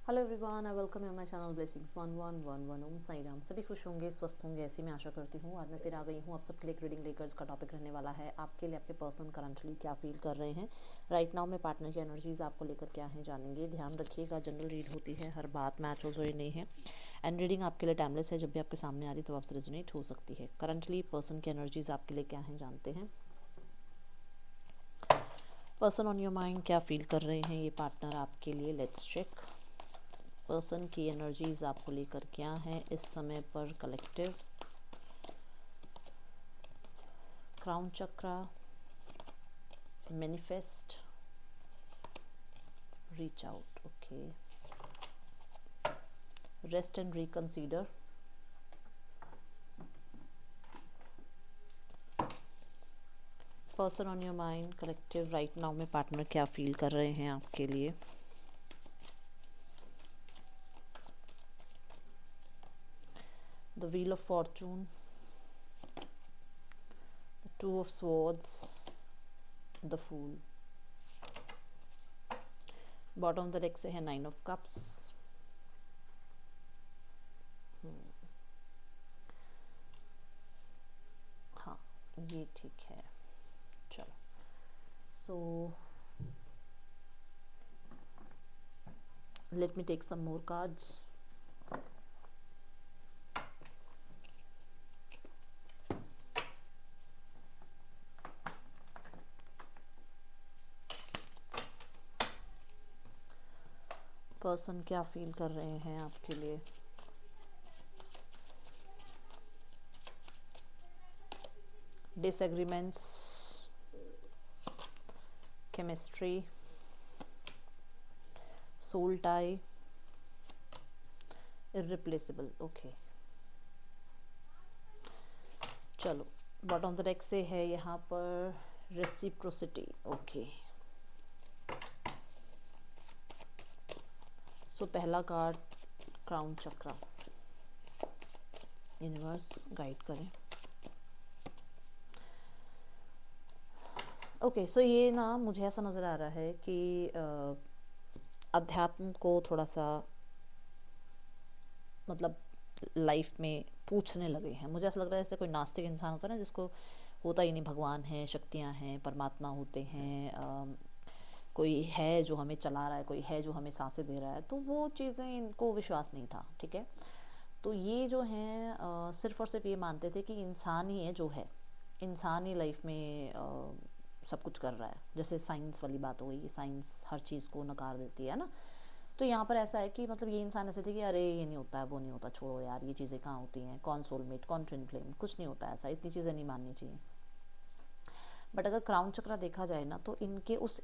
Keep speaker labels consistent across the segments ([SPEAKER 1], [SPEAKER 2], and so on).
[SPEAKER 1] Hello everyone, I welcome you my channel blessings 1111 ओम साई राम। सभी खुश होंगे, स्वस्थ होंगे, ऐसी मैं आशा करती हूँ। आज मैं फिर आ गई हूँ आप सबके लिए एक रीडिंग लेकर। इसका टॉपिक रहने वाला है आपके लिए आपके पर्सन करंटली क्या फील कर रहे हैं राइट नाउ में। पार्टनर की एनर्जीज आपको लेकर क्या है जानेंगे। ध्यान रखिएगा, जनरल रीड होती है, हर बात मैच हो जो नहीं है। एंड रीडिंग आपके लिए टाइमलेस है, जब भी आपके सामने आ रही तो आपसे रेजोनेट हो सकती है। करंटली पर्सन की एनर्जीज आपके लिए क्या है जानते हैं। पर्सन ऑन योर माइंड क्या फील कर रहे हैं ये पार्टनर आपके लिए, लेट्स चेक। पर्सन की एनर्जीज आपको लेकर क्या है इस समय पर। Collective, crown chakra, manifest, reach out, okay, rest and reconsider, person on your mind collective right now में पार्टनर क्या फील कर रहे हैं आपके लिए। The wheel of fortune, the two of swords, the fool. Bottom of the deck से है 9 of cups. हाँ, ये ठीक है। चलो, so let me take some more cards. Person क्या फील कर रहे हैं आपके लिए। Disagreements, chemistry, soul tie, irreplaceable, okay. चलो, बॉटम ऑफ द डेक से है यहाँ पर रेसिप्रोसिटी, ओके। सो पहला card crown chakra, universe guide करें। ओके, सो ये ना मुझे ऐसा नज़र आ रहा है कि अध्यात्म को थोड़ा सा मतलब लाइफ में पूछने लगे हैं। मुझे ऐसा लग रहा है जैसे कोई नास्तिक इंसान होता है ना, जिसको होता ही नहीं भगवान है, शक्तियाँ हैं, परमात्मा होते हैं, कोई है जो हमें चला रहा है, कोई है जो हमें सांसें दे रहा है, तो वो चीज़ें इनको विश्वास नहीं था, ठीक है। तो ये जो हैं सिर्फ और सिर्फ ये मानते थे कि इंसान ही है जो है, इंसान ही लाइफ में सब कुछ कर रहा है। जैसे साइंस वाली बात हो गई कि साइंस हर चीज़ को नकार देती है ना। तो यहाँ पर ऐसा है कि मतलब ये इंसान ऐसे थे कि अरे ये नहीं होता है, वो नहीं होता, छोड़ो यार, ये चीज़ें कहाँ होती हैं, कौन सोलमेट, कौन ट्विन फ्लेम, कुछ नहीं होता ऐसा, इतनी चीज़ें नहीं माननी चाहिए। बट अगर क्राउन चक्रा देखा जाए ना, तो इनके उस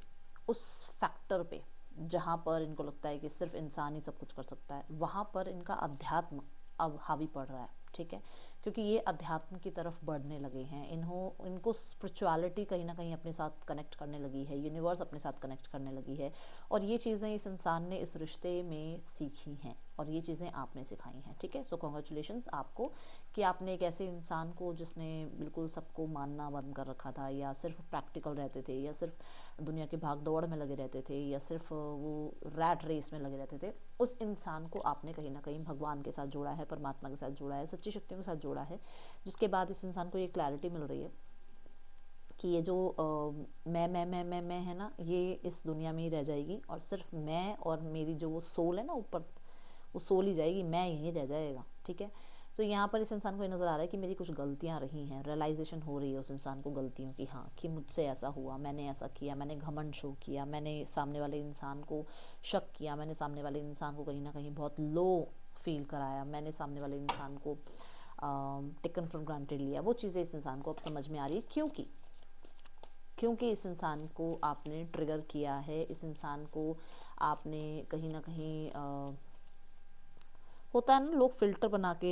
[SPEAKER 1] फैक्टर पे जहाँ पर इनको लगता है कि सिर्फ इंसान ही सब कुछ कर सकता है, वहाँ पर इनका अध्यात्म अब हावी पड़ रहा है, ठीक है। क्योंकि ये अध्यात्म की तरफ बढ़ने लगे हैं, इनको स्पिरिचुअलिटी कहीं ना कहीं अपने साथ कनेक्ट करने लगी है, यूनिवर्स अपने साथ कनेक्ट करने लगी है। और ये चीज़ें इस इंसान ने इस रिश्ते में सीखी हैं और ये चीज़ें आपने सिखाई हैं, ठीक है। सो कॉन्ग्रेचुलेशंस आपको कि आपने एक ऐसे इंसान को जिसने बिल्कुल सबको मानना बंद कर रखा था, या सिर्फ प्रैक्टिकल रहते थे, या सिर्फ दुनिया की भाग दौड़ में लगे रहते थे, या सिर्फ वो रैट रेस में लगे रहते थे, उस इंसान को आपने कहीं ना कहीं भगवान के साथ जोड़ा है, परमात्मा के साथ जोड़ा है, सच्ची शक्तियों के साथ जोड़ा है। जिसके बाद इस इंसान को ये क्लैरिटी मिल रही है कि ये जो मैं है ना, ये इस दुनिया में ही रह जाएगी, और सिर्फ मैं और मेरी जो वो सोल है ना ऊपर, वो सोल ही जाएगी, मैं यहीं रह जाएगा, ठीक है। तो यहाँ पर इस इंसान को ये नज़र आ रहा है कि मेरी कुछ गलतियाँ रही हैं, रियलाइजेशन हो रही है उस इंसान को गलतियों की, हाँ, कि मुझसे ऐसा हुआ, मैंने ऐसा किया, मैंने घमंड शो किया, मैंने सामने वाले इंसान को शक किया, मैंने सामने वाले इंसान को कहीं ना कहीं बहुत लो फील कराया, मैंने सामने वाले इंसान को टेकन फॉर ग्रांटेड लिया। वो चीज़ें इस इंसान को अब समझ में आ रही है, क्योंकि इस इंसान को आपने ट्रिगर किया है, इस इंसान को आपने कहीं ना कहीं होता है ना, लोग फ़िल्टर बना के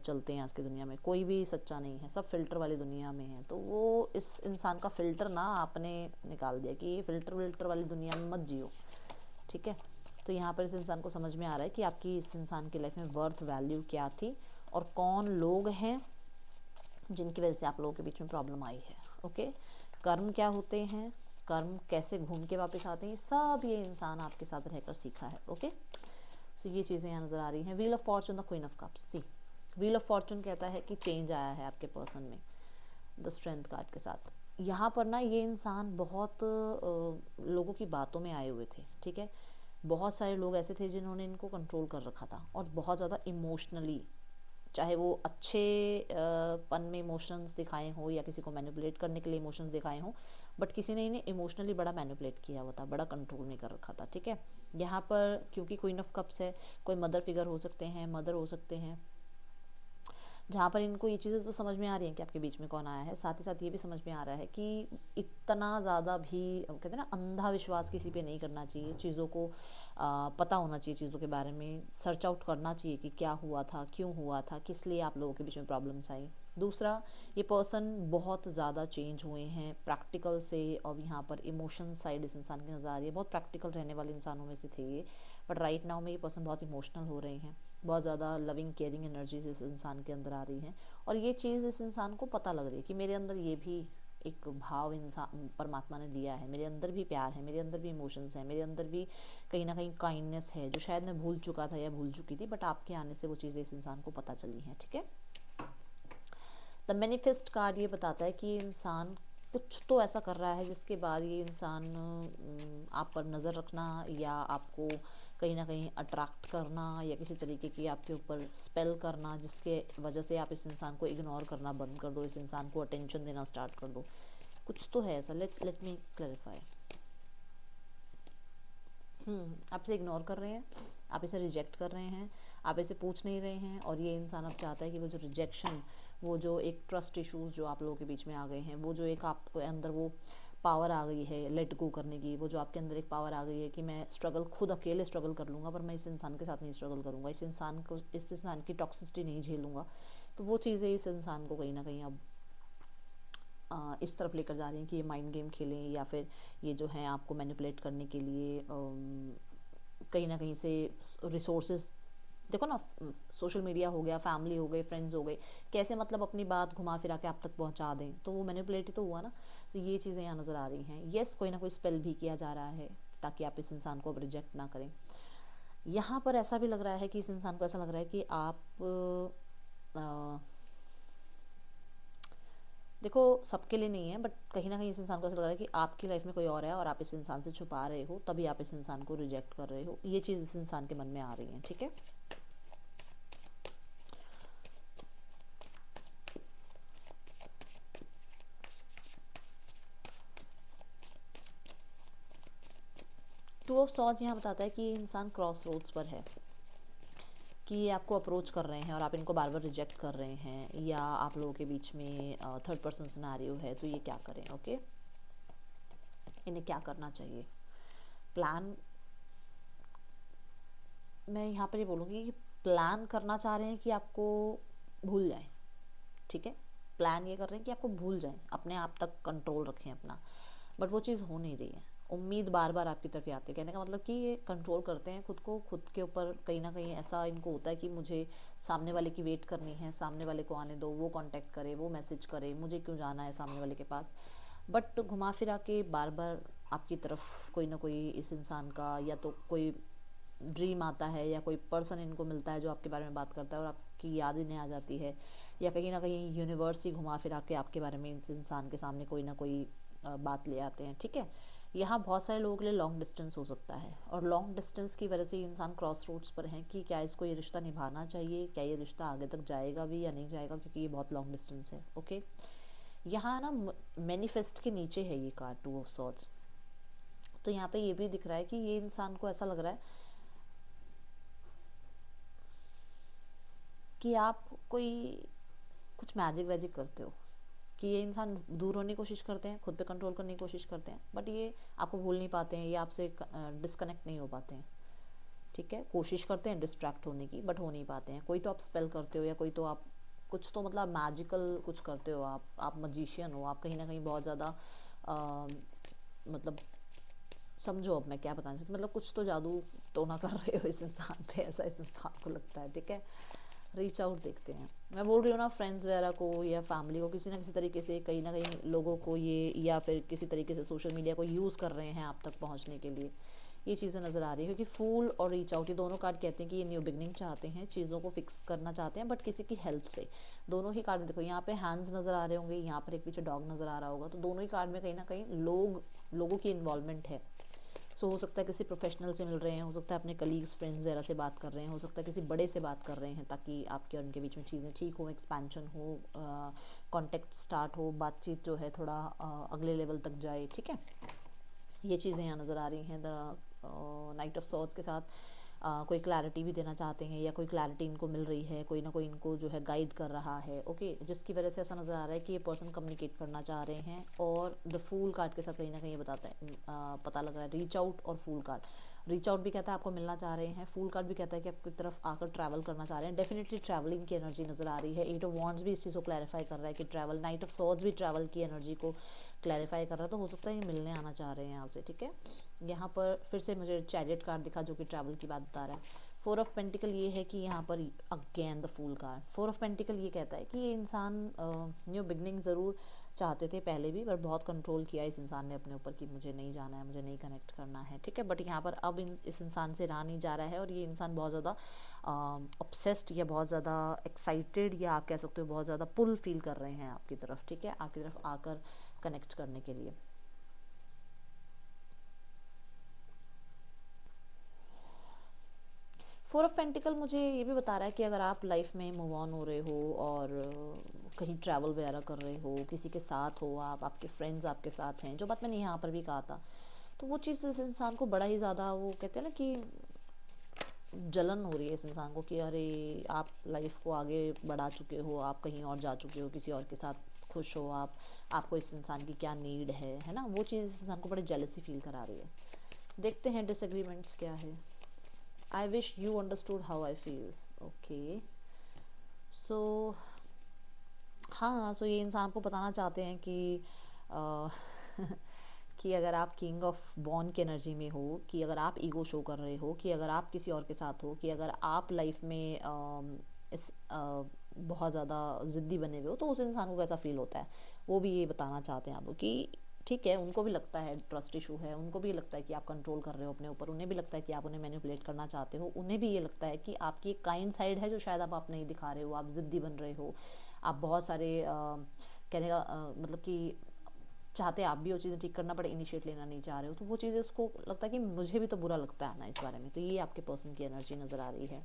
[SPEAKER 1] चलते हैं आज की दुनिया में, कोई भी सच्चा नहीं है, सब फ़िल्टर वाली दुनिया में है। तो वो इस इंसान का फ़िल्टर ना आपने निकाल दिया कि ये फ़िल्टर विल्टर वाली दुनिया में मत जियो, ठीक है। तो यहाँ पर इस इंसान को समझ में आ रहा है कि आपकी इस इंसान की लाइफ में वर्थ वैल्यू क्या थी, और कौन लोग हैं जिनकी वजह से आप लोगों के बीच में प्रॉब्लम आई है, ओके। कर्म क्या होते हैं, कर्म कैसे घूम के वापस आते हैं, सब ये इंसान आपके साथ रहकर सीखा है, ओके। सो ये चीज़ें यहाँ नज़र आ रही हैं। Wheel of fortune, the queen of cups. See wheel of fortune कहता है कि चेंज आया है आपके पर्सन में द स्ट्रेंथ कार्ड के साथ। यहाँ पर ना ये इंसान बहुत लोगों की बातों में आए हुए थे, ठीक है। बहुत सारे लोग ऐसे थे जिन्होंने इनको कंट्रोल कर रखा था और बहुत ज़्यादा इमोशनली, चाहे वो अच्छे पन में इमोशंस दिखाए हों या किसी को मैनिपुलेट करने के लिए इमोशंस दिखाए हों, बट किसी ने इन्हें इमोशनली बड़ा मैनिपुलेट किया हुआ था, बड़ा कंट्रोल में कर रखा था, ठीक है। यहाँ पर क्योंकि क्वीन ऑफ कप्स है, कोई मदर फिगर हो सकते हैं, मदर हो सकते हैं, जहाँ पर इनको ये चीज़ें तो समझ में आ रही हैं कि आपके बीच में कौन आया है। साथ ही साथ ये भी समझ में आ रहा है कि इतना ज़्यादा भी कहते हैं ना अंधा विश्वास किसी पे नहीं करना चाहिए। चीज़ों को पता होना चाहिए, चीज़ों के बारे में सर्च आउट करना चाहिए कि क्या हुआ था, क्यों हुआ था, किस लिए आप लोगों के बीच में प्रॉब्लम्स आई। दूसरा, ये पर्सन बहुत ज़्यादा चेंज हुए हैं प्रैक्टिकल से, और यहाँ पर इमोशन साइड इस इंसान की नज़र आ रही है। बहुत प्रैक्टिकल रहने वाले इंसानों में से थे ये, बट राइट नाउ में ये पर्सन बहुत इमोशनल हो रहे हैं। बहुत ज़्यादा लविंग केयरिंग एनर्जीज इस इंसान के अंदर आ रही हैं, और ये चीज़ इस इंसान को पता लग रही है कि मेरे अंदर ये भी एक भाव इंसान परमात्मा ने दिया है, मेरे अंदर भी प्यार है, मेरे अंदर भी इमोशंस हैं, मेरे अंदर भी कहीं ना कहीं काइंडनेस है, जो शायद मैं भूल चुका था या भूल चुकी थी, बट आपके आने से वो चीज़ें इस इंसान को पता चली हैं, ठीक है। द मैनिफेस्ट कार्ड ये बताता है कि ये इंसान कुछ तो ऐसा कर रहा है जिसके बाद ये इंसान आप पर नज़र रखना या आपको कहीं ना कहीं अट्रैक्ट करना या किसी तरीके की आपके ऊपर स्पेल करना, जिसके वजह से आप इस इंसान को इग्नोर करना बंद कर दो, इस इंसान को अटेंशन देना स्टार्ट कर दो। कुछ तो है ऐसा। Let me clarify. आपसे इग्नोर कर रहे हैं, आप इसे रिजेक्ट कर रहे हैं, आप इसे पूछ नहीं रहे हैं, और ये इंसान अब चाहता है कि वो जो रिजेक्शन, वो जो एक ट्रस्ट इश्यूज जो आप लोगों के बीच में आ गए हैं, वो जो एक आपके अंदर वो पावर आ गई है लेट गो करने की, वो जो आपके अंदर एक पावर आ गई है कि मैं स्ट्रगल खुद अकेले स्ट्रगल कर लूँगा, पर मैं इस इंसान के साथ नहीं स्ट्रगल करूँगा, इस इंसान की टॉक्सिसिटी नहीं झेलूँगा। तो वो चीज़ें इस इंसान को कहीं ना कहीं अब इस तरफ लेकर जा रही हैं कि ये माइंड गेम खेलें, या फिर ये जो है आपको मैनिपुलेट करने के लिए कहीं ना कहीं से रिसोर्सेज, देखो ना, सोशल मीडिया हो गया, फैमिली हो गए, फ्रेंड्स हो गए, कैसे मतलब अपनी बात घुमा फिरा के आप तक पहुंचा दें, तो वो मैनिपुलेट ही तो हुआ ना। तो ये चीज़ें यहाँ नज़र आ रही हैं। येस, कोई ना कोई स्पेल भी किया जा रहा है ताकि आप इस इंसान को अब रिजेक्ट ना करें। यहाँ पर ऐसा भी लग रहा है कि इस इंसान को ऐसा लग रहा है कि आप देखो सबके लिए नहीं है, बट कहीं ना कहीं इस इंसान को ऐसा लग रहा है कि आपकी लाइफ में कोई और है और आप इस इंसान से छुपा रहे हो, तभी आप इस इंसान को रिजेक्ट कर रहे हो। ये चीज़ इस इंसान के मन में आ रही है, ठीक है। टू ऑफ सॉर्ड्स यहाँ बताता है कि ये इंसान क्रॉस रोड्स पर है, कि ये आपको अप्रोच कर रहे हैं और आप इनको बार बार रिजेक्ट कर रहे हैं, या आप लोगों के बीच में थर्ड पर्सन सिनेरियो है, तो ये क्या करें। ओके, इन्हें क्या करना चाहिए। प्लान, मैं यहाँ पर ये बोलूँगी कि प्लान करना चाह रहे हैं कि आपको भूल जाएं, ठीक है। प्लान ये कर रहे हैं कि आपको भूल जाएं, अपने आप तक कंट्रोल रखें अपना, बट वो चीज़ हो नहीं रही है। उम्मीद बार बार आपकी तरफ आती है, कहने का मतलब कि ये कंट्रोल करते हैं खुद को, खुद के ऊपर कहीं ना कहीं ऐसा इनको होता है कि मुझे सामने वाले की वेट करनी है, सामने वाले को आने दो, वो कांटेक्ट करे, वो मैसेज करे, मुझे क्यों जाना है सामने वाले के पास। बट घुमा फिरा के बार बार आपकी तरफ कोई ना कोई इस इंसान का या तो कोई ड्रीम आता है, या कोई पर्सन इनको मिलता है जो आपके बारे में बात करता है और आपकी याद इन्हें आ जाती है, या कहीं ना कहीं यूनिवर्स ही घुमा फिरा के आपके बारे में इस इंसान के सामने कोई ना कोई बात ले आते हैं, ठीक है। यहाँ बहुत सारे लोगों के लिए लॉन्ग डिस्टेंस हो सकता है, और लॉन्ग डिस्टेंस की वजह से इंसान क्रॉस रोड्स पर हैं कि क्या इसको ये रिश्ता निभाना चाहिए, क्या ये रिश्ता आगे तक जाएगा भी या नहीं जाएगा, क्योंकि ये बहुत लॉन्ग डिस्टेंस है। ओके, यहाँ ना मैनिफेस्ट के नीचे है ये कार्ड टू ऑफ सॉर्ड्स, तो यहाँ पे ये भी दिख रहा है कि ये इंसान को ऐसा लग रहा है कि आप कोई कुछ मैजिक वैजिक करते हो, कि ये इंसान दूर होने की कोशिश करते हैं, खुद पे कंट्रोल करने की कोशिश करते हैं, बट ये आपको भूल नहीं पाते हैं, ये आपसे डिस्कनेक्ट नहीं हो पाते हैं, ठीक है। कोशिश करते हैं डिस्ट्रैक्ट होने की, बट हो नहीं पाते हैं। कोई तो आप स्पेल करते हो, या कोई तो आप कुछ तो मतलब मैजिकल कुछ करते हो, आप मजिशियन हो, आप कहीं ना कहीं बहुत ज़्यादा मतलब समझो अब मैं क्या बताना चाहती हूँ, मतलब कुछ तो जादू टोना कर रहे हो इस इंसान पे, ऐसा इस इंसान को लगता है, ठीक है। रीच आउट देखते हैं, मैं बोल रही हूँ ना, फ्रेंड्स वगैरह को या फैमिली को किसी ना किसी तरीके से, कहीं ना कहीं लोगों को ये, या फिर किसी तरीके से सोशल मीडिया को यूज़ कर रहे हैं आप तक पहुँचने के लिए, ये चीज़ें नज़र आ रही है, क्योंकि फूल और रीच आउट ये दोनों कार्ड कहते हैं कि ये न्यू बिगनिंग चाहते हैं, चीज़ों को फिक्स करना चाहते हैं, बट किसी की हेल्प से। दोनों ही कार्ड में देखो, यहाँ पे हैंड्स नज़र आ रहे होंगे, यहाँ पर एक पीछे डॉग नज़र आ रहा होगा, तो दोनों ही कार्ड में कहीं ना कहीं लोगों की इन्वॉल्वमेंट है। सो हो सकता है किसी प्रोफेशनल से मिल रहे हैं, हो सकता है अपने कलीग्स फ्रेंड्स वगैरह से बात कर रहे हैं, हो सकता है किसी बड़े से बात कर रहे हैं, ताकि आपके और उनके बीच में चीज़ें ठीक हो, एक्सपेंशन हो, कांटेक्ट स्टार्ट हो, बातचीत जो है थोड़ा अगले लेवल तक जाए, ठीक है। ये चीज़ें यहाँ नज़र आ रही हैं। द नाइट ऑफ सॉर्ड्स के साथ कोई क्लैरिटी भी देना चाहते हैं, या कोई क्लैरिटी इनको मिल रही है, कोई ना कोई इनको जो है गाइड कर रहा है, ओके, जिसकी वजह से ऐसा नज़र आ रहा है कि ये पर्सन कम्युनिकेट करना चाह रहे हैं। और द फूल कार्ड के साथ कहीं ना कहीं ये बताता है, पता लग रहा है रीच आउट और फूल कार्ड। रीच आउट भी कहता है आपको मिलना चाह रहे हैं, फूल कार्ड भी कहता है कि आपकी तरफ आकर ट्रैवल करना चाह रहे हैं। डेफिनेटली ट्रैवलिंग की एनर्जी नज़र आ रही है। एट ऑफ वॉन्ड्स भी इस चीज़ को क्लैरिफाई कर रहा है कि ट्रैवल, नाइट ऑफ सॉर्ड्स भी ट्रैवल की एनर्जी को क्लैरिफाई कर रहा है, तो हो सकता है ये मिलने आना चाह रहे हैं आपसे, ठीक है। यहाँ पर फिर से मुझे चैरियट कार्ड दिखा, जो कि ट्रैवल की बात बता रहा है। फोर ऑफ पेंटिकल ये है कि यहाँ पर again the fool card. Four of pentacle ये कहता है कि ये इंसान न्यू बिगनिंग ज़रूर चाहते थे पहले भी, पर बहुत कंट्रोल किया इस इंसान ने अपने ऊपर कि मुझे नहीं जाना है, मुझे नहीं कनेक्ट करना है, ठीक है। बट यहाँ पर अब इस इंसान से रहा नहीं जा रहा है, और ये इंसान बहुत ज़्यादा ऑब्सेस्ड या बहुत ज़्यादा एक्साइटेड, या आप कह सकते हो बहुत ज़्यादा पुल फील कर रहे हैं आपकी तरफ, ठीक है, आपकी तरफ आकर कनेक्ट करने के लिए। फोर ऑफ पेंटिकल मुझे ये भी बता रहा है कि अगर आप लाइफ में मूव ऑन हो रहे हो, और कहीं ट्रैवल वगैरह कर रहे हो, किसी के साथ हो, आप, आपके फ्रेंड्स आपके साथ हैं, जो बात मैंने यहाँ पर भी कहा था, तो वो चीज़ इस इंसान को बड़ा ही ज़्यादा, वो कहते हैं ना कि जलन हो रही है इस इंसान को, कि अरे आप लाइफ को आगे बढ़ा चुके हो, आप कहीं और जा चुके हो, किसी और के साथ खुश हो आप, आपको इस इंसान की क्या नीड है ना, वो चीज़ इस इंसान को बड़ी जेलसी फील करा रही है। देखते हैं डिसएग्रीमेंट्स क्या है। I wish you understood how I feel, okay. So हाँ, सो ये इंसान को बताना चाहते हैं कि अ, कि अगर आप किंग ऑफ वॉन की एनर्जी में हो, कि अगर आप ईगो शो कर रहे हो, कि अगर आप किसी और के साथ हो, कि अगर आप लाइफ में बहुत ज़्यादा ज़िद्दी बने हुए हो, तो उस इंसान को कैसा फील होता है, वो भी ये बताना चाहते हैं आपको कि ठीक है, उनको भी लगता है ट्रस्ट इशू है, उनको भी लगता है कि आप कंट्रोल कर रहे हो अपने ऊपर, उन्हें भी लगता है कि आप उन्हें मैनिपुलेट करना चाहते हो, उन्हें भी ये लगता है कि आपकी एक काइंड साइड है जो शायद आप नहीं दिखा रहे हो, आप ज़िद्दी बन रहे हो, आप बहुत सारे कहने का मतलब कि चाहते आप भी वो चीज़ें ठीक करना, बट इनिशिएट लेना नहीं चाह रहे हो, तो वो चीज़ें उसको लगता है कि मुझे भी तो बुरा लगता है ना इस बारे में। तो ये आपके पर्सन की एनर्जी नज़र आ रही है।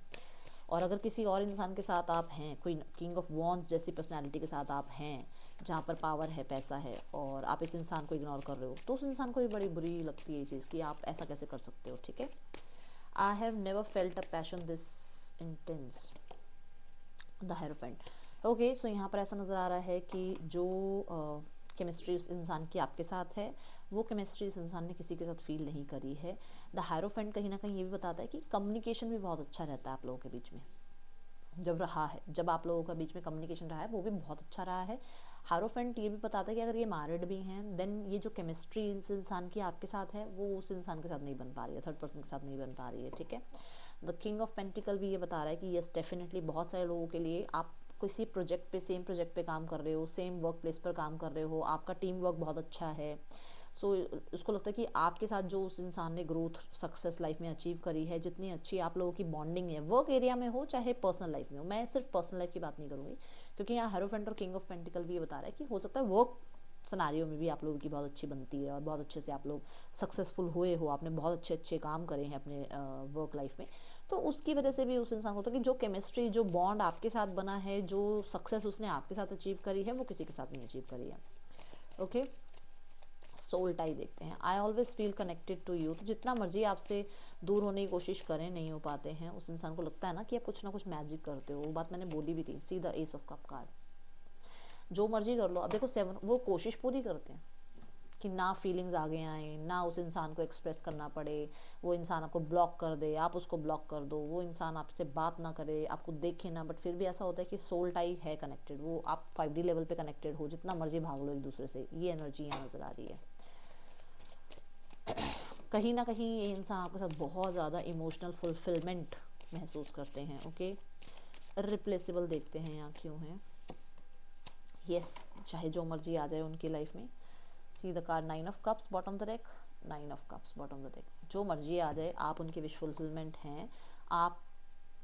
[SPEAKER 1] और अगर किसी और इंसान के साथ आप हैं, कोई किंग ऑफ वॉन्ड्स जैसी पर्सनैलिटी के साथ आप हैं, जहाँ पर पावर है, पैसा है, और आप इस इंसान को इग्नोर कर रहे हो, तो उस इंसान को भी बड़ी बुरी लगती है ये चीज़ कि आप ऐसा कैसे कर सकते हो, ठीक है। I have never felt a passion this intense, the hierophant, okay. So यहाँ पर ऐसा नज़र आ रहा है कि जो केमिस्ट्री उस इंसान की आपके साथ है, वो केमिस्ट्री इस इंसान ने किसी के साथ फील नहीं करी है। द हायरोफेंट कहीं ना कहीं ये भी बताता है कि कम्युनिकेशन भी बहुत अच्छा रहता है आप लोगों के बीच में, जब रहा है, जब आप लोगों के बीच में कम्युनिकेशन रहा है वो भी बहुत अच्छा रहा है। हायरोफेंट ये भी बताता है कि अगर ये मैरिड भी हैं, देन ये जो केमिस्ट्री इस इंसान की आपके साथ है, वो उस इंसान के साथ नहीं बन पा रही है, थर्ड पर्सन के साथ नहीं बन पा रही है, ठीक है। द किंग ऑफ पेंटिकल भी ये बता रहा है कि यस डेफिनेटली बहुत सारे लोगों के लिए आप किसी प्रोजेक्ट पे, सेम प्रोजेक्ट पे काम कर रहे हो, सेम वर्क प्लेस पर काम कर रहे हो, आपका टीम वर्क बहुत अच्छा है। सो उसको लगता है कि आपके साथ जो उस इंसान ने ग्रोथ सक्सेस लाइफ में अचीव करी है, जितनी अच्छी आप लोगों की बॉन्डिंग है, वर्क एरिया में हो चाहे पर्सनल लाइफ में हो, मैं सिर्फ पर्सनल लाइफ की बात नहीं करूँगी, क्योंकि यहाँ हेरोफेंट और किंग ऑफ पेंटिकल भी ये बता रहा है कि हो सकता है वर्क सिनारियो में भी आप लोगों की बहुत अच्छी बनती है, और बहुत अच्छे से आप लोग सक्सेसफुल हुए हो, आपने बहुत अच्छे अच्छे काम करे हैं अपने वर्क लाइफ में, तो उसकी वजह से भी उस इंसान को होता है कि जो केमिस्ट्री, जो बॉन्ड आपके साथ बना है, जो सक्सेस उसने आपके साथ अचीव करी है, वो किसी के साथ नहीं अचीव करी है, ओके। सोल टाई देखते हैं। I always feel connected to you, तो जितना मर्जी आपसे दूर होने की कोशिश करें, नहीं हो पाते हैं, उस इंसान को लगता है ना कि आप कुछ ना कुछ मैजिक करते हो, वो बात मैंने बोली भी थी। See the S of cup card, जो मर्जी कर लो, अब देखो सेवन, वो कोशिश पूरी करते हैं कि ना फीलिंग्स आगे आए, ना उस इंसान को एक्सप्रेस करना पड़े, वो इंसान आपको ब्लॉक कर दे, आप उसको ब्लॉक कर दो, वो इंसान आपसे बात ना करे, आपको देखे ना, बट फिर भी ऐसा होता है कि सोल टाई है कनेक्टेड, वो आप 5D लेवल पे कनेक्टेड हो, जितना मर्जी भाग लो एक दूसरे से, ये एनर्जी यहाँ नज़र आ रही है। कहीं ना कहीं ये इंसान आपके साथ बहुत ज़्यादा इमोशनल फुलफिलमेंट महसूस करते हैं, ओके। रिप्लेसेबल देखते हैं यहाँ क्यों है। यस, चाहे जो मर्जी आ जाए उनकी लाइफ में। See the card 9 of cups bottom the deck, 9 of cups bottom the deck. जो मर्जी आ जाए, आप उनके विश फुलफिलमेंट हैं। आप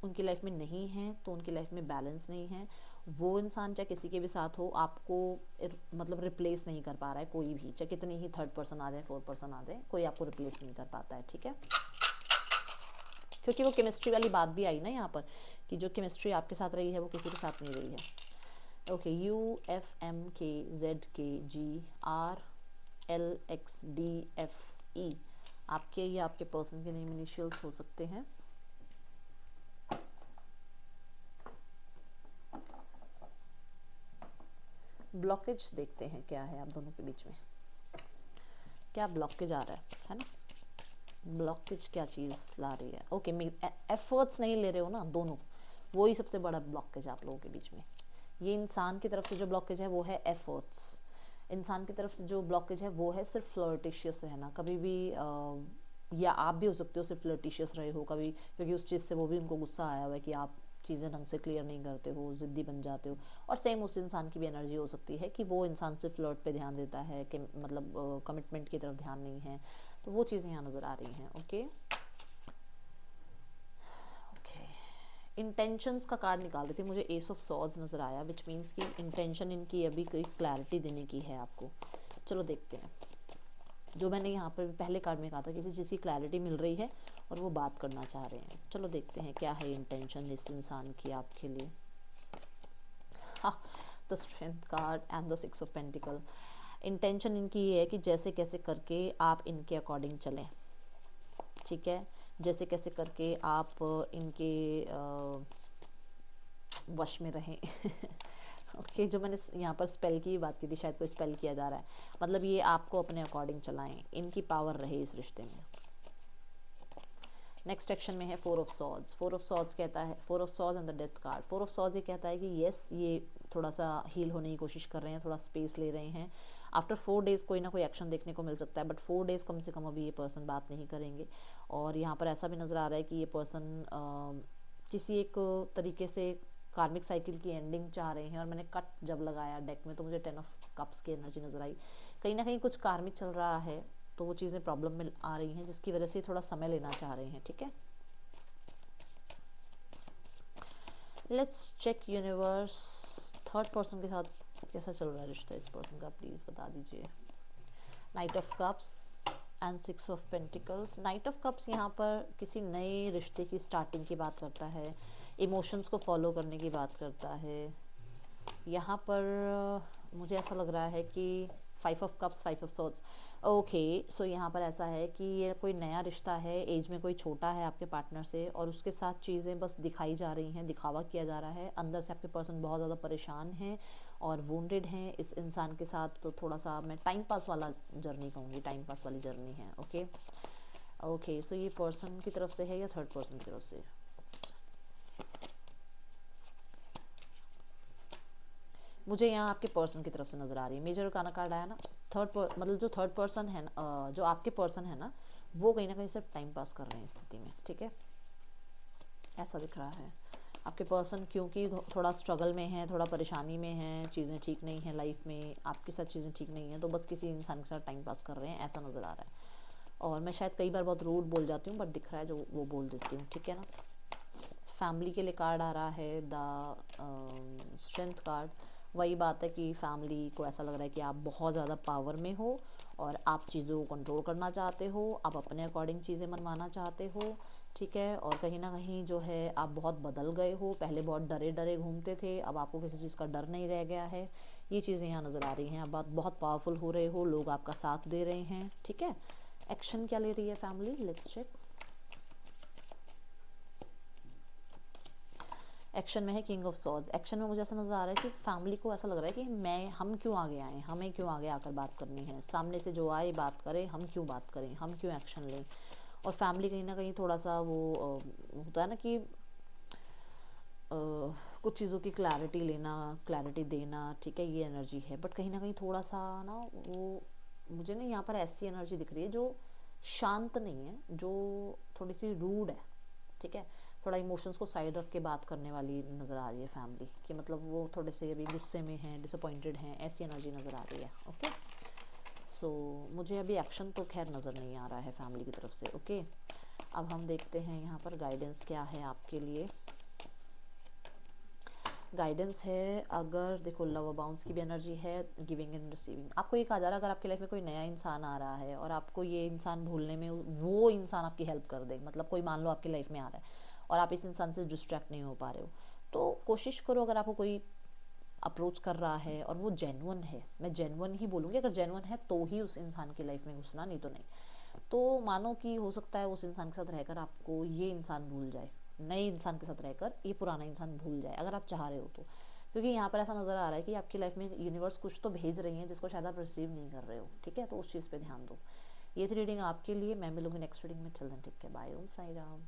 [SPEAKER 1] उनकी लाइफ में नहीं हैं तो उनकी लाइफ में बैलेंस नहीं है। वो इंसान चाहे किसी के भी साथ हो, आपको मतलब रिप्लेस नहीं कर पा रहा है कोई भी, चाहे कितनी ही थर्ड पर्सन आ जाए, फोर्थ पर्सन आ जाए, कोई आपको रिप्लेस नहीं कर पाता है, ठीक है। क्योंकि वो केमिस्ट्री वाली बात भी आई ना यहाँ पर, कि जो केमिस्ट्री आपके साथ रही है वो किसी के साथ नहीं रही है। ओके, UFMKZKGRLXDFE आपके या आपके पर्सन के नेम इनिशियल्स हो सकते हैं। ब्लॉकेज देखते हैं क्या है आप दोनों के बीच में, क्या ब्लॉकेज आ रहा है ना। ब्लॉकेज क्या चीज़ ला रही है। ओके, एफर्ट्स नहीं ले रहे हो ना दोनों, वो ही सबसे बड़ा ब्लॉकेज आप लोगों के बीच में। ये इंसान की तरफ से जो ब्लॉकेज है वो है एफर्ट्स, इंसान की तरफ से जो ब्लॉकेज है वो है सिर्फ फ्लर्टिशियस रहना। कभी भी या आप भी हो सकते हो सिर्फ फ्लर्टिशियस रहे हो कभी, क्योंकि उस चीज़ से वो भी उनको गुस्सा आया हुआ है कि आप चीज़ें ढंग से क्लियर नहीं करते हो, ज़िद्दी बन जाते हो। और सेम उस इंसान की भी एनर्जी हो सकती है कि वो इंसान सिर्फ फ्लर्ट पे ध्यान देता है, कि मतलब कमिटमेंट की तरफ ध्यान नहीं है। तो वो चीज़ें यहाँ नज़र आ रही हैं। ओके ओके, इंटेंशंस का कार्ड निकाल रही थी, मुझे एस ऑफ सॉर्ड्स नज़र आया, विच मीन्स कि इंटेंशन इनकी अभी कोई क्लैरिटी देने की है आपको। चलो देखते हैं, जो मैंने यहाँ पर पहले कार्ड में कहा था, किसी चीज़ की क्लैरिटी मिल रही है और वो बात करना चाह रहे हैं। चलो देखते हैं क्या है इंटेंशन इस इंसान की आपके लिए। हाँ, the strength card and the 6 of pentacle. Intention इनकी ये है कि जैसे कैसे करके आप इनके अकॉर्डिंग चलें, ठीक है, जैसे कैसे करके आप इनके वश में रहें। ओके, जो मैंने यहाँ पर स्पेल की बात की थी, शायद कोई स्पेल किया जा रहा है, मतलब ये आपको अपने अकॉर्डिंग चलाएं, इनकी पावर रहे इस रिश्ते में। नेक्स्ट एक्शन में है 4 ऑफ सॉर्ड्स। 4 ऑफ सॉर्ड्स कहता है, 4 of swords and the death card. 4 of swords ये कहता है कि येस, ये थोड़ा सा हील होने की कोशिश कर रहे हैं, थोड़ा स्पेस ले रहे हैं। आफ्टर 4 डेज़ कोई ना कोई एक्शन देखने को मिल सकता है, बट 4 डेज़ कम से कम अभी ये पर्सन बात नहीं करेंगे। और यहाँ पर ऐसा भी नज़र आ रहा है कि ये पर्सन किसी एक तरीके से कार्मिक साइकिल की एंडिंग चाह रहे हैं। और मैंने कट जब लगाया डेक में तो मुझे 10 ऑफ कप्स की एनर्जी नज़र आई। कहीं ना कहीं कुछ कार्मिक चल रहा है, तो वो चीज़ें प्रॉब्लम में आ रही हैं, जिसकी वजह से थोड़ा समय लेना चाह रहे हैं, ठीक है। Let's check universe, third person के साथ कैसा चल रहा है रिश्ता इस पर्सन का, प्लीज़ बता दीजिए। Night of cups and 6 of pentacles. Night of cups यहाँ पर किसी नए रिश्ते की स्टार्टिंग की बात करता है, इमोशंस को फॉलो करने की बात करता है। यहाँ पर मुझे ऐसा लग रहा है कि 5 of cups, 5 of swords. Okay, so यहाँ पर ऐसा है कि ये कोई नया रिश्ता है, एज में कोई छोटा है आपके पार्टनर से, और उसके साथ चीज़ें बस दिखाई जा रही हैं, दिखावा किया जा रहा है। अंदर से आपके पर्सन बहुत ज़्यादा परेशान हैं और वुंडेड हैं इस इंसान के साथ। तो थोड़ा सा मैं टाइम पास वाला जर्नी कहूँगी, टाइम पास वाली जर्नी है। ओके ओके, सो ये पर्सन की तरफ से है या थर्ड पर्सन की तरफ से? मुझे यहाँ आपके पर्सन की तरफ से नज़र आ रही है। मेजर काना कार्ड आया ना, मतलब जो थर्ड पर्सन है ना, जो आपके पर्सन है ना, वो कहीं ना कहीं सिर्फ टाइम पास कर रहे हैं इस स्थिति में, ठीक है, ऐसा दिख रहा है। आपके पर्सन क्योंकि थोड़ा स्ट्रगल में है, थोड़ा परेशानी में है, चीज़ें ठीक नहीं हैं लाइफ में, आपके साथ चीज़ें ठीक नहीं हैं, तो बस किसी इंसान के साथ टाइम पास कर रहे हैं, ऐसा नज़र आ रहा है। और मैं शायद कई बार बहुत रूड बोल जाती हूँ, बट दिख रहा है जो वो बोल देती हूँ, ठीक है ना। फैमिली के लिए कार्ड आ रहा है, द स्ट्रेंथ कार्ड। वही बात है कि फैमिली को ऐसा लग रहा है कि आप बहुत ज़्यादा पावर में हो और आप चीज़ों को कंट्रोल करना चाहते हो, आप अपने अकॉर्डिंग चीज़ें मनवाना चाहते हो, ठीक है। और कहीं ना कहीं जो है आप बहुत बदल गए हो, पहले बहुत डरे डरे घूमते थे, अब आपको किसी चीज़ का डर नहीं रह गया है। ये चीज़ें यहाँ नज़र आ रही हैं, अब आप बहुत पावरफुल हो रहे हो, लोग आपका साथ दे रहे हैं, ठीक है। एक्शन क्या ले रही है फैमिली, लेट्स चेक। एक्शन में है किंग ऑफ सॉर्ड्स। एक्शन में मुझे ऐसा नज़र आ रहा है कि फैमिली को ऐसा लग रहा है कि हम क्यों आगे आए, हमें क्यों आगे आकर बात करनी है, सामने से जो आए बात करे, हम क्यों बात करें, हम क्यों एक्शन लें। और फैमिली कहीं ना कहीं थोड़ा सा वो होता है ना कि कुछ चीज़ों की क्लैरिटी लेना, क्लैरिटी देना, ठीक है, ये एनर्जी है। बट कहीं ना कहीं थोड़ा सा ना वो मुझे ना यहाँ पर ऐसी एनर्जी दिख रही है जो शांत नहीं है, जो थोड़ी सी रूड है, ठीक है, थोड़ा इमोशंस को साइड रख के बात करने वाली नज़र आ रही है फैमिली, कि मतलब वो थोड़े से अभी गुस्से में हैं, डिसअपॉइंटेड हैं, ऐसी एनर्जी नज़र आ रही है। ओके सो मुझे अभी एक्शन तो खैर नज़र नहीं आ रहा है फैमिली की तरफ से। ओके, अब हम देखते हैं यहाँ पर गाइडेंस क्या है आपके लिए। गाइडेंस है, अगर देखो लव बाउंस की भी एनर्जी है, गिविंग एंड रिसीविंग। आपको ये कहा जा रहा है अगर आपकी लाइफ में कोई नया इंसान आ रहा है और आपको ये इंसान भूलने में वो इंसान आपकी हेल्प कर दे, मतलब कोई मान लो आपकी लाइफ में आ रहा है और आप इस इंसान से डिस्ट्रैक्ट नहीं हो पा रहे हो, तो कोशिश करो अगर आपको कोई अप्रोच कर रहा है और वो जेन्युइन है, मैं जेन्युइन ही बोलूँगी, अगर जेन्युइन है तो ही उस इंसान की लाइफ में घुसना, नहीं तो नहीं। तो मानो कि हो सकता है उस इंसान के साथ रहकर आपको ये इंसान भूल जाए, नए इंसान के साथ रहकर ये पुराना इंसान भूल जाए, अगर आप चाह रहे हो तो। क्योंकि यहाँ पर ऐसा नज़र आ रहा है कि आपकी लाइफ में यूनिवर्स कुछ तो भेज रही है जिसको शायद आप रिसीव नहीं कर रहे हो, ठीक है, तो उस चीज़ पे ध्यान दो। ये थी रीडिंग आपके लिए, मैं मिलूंगी नेक्स्ट रीडिंग में। चल देन, ठीक है, बाय, ओम साई राम।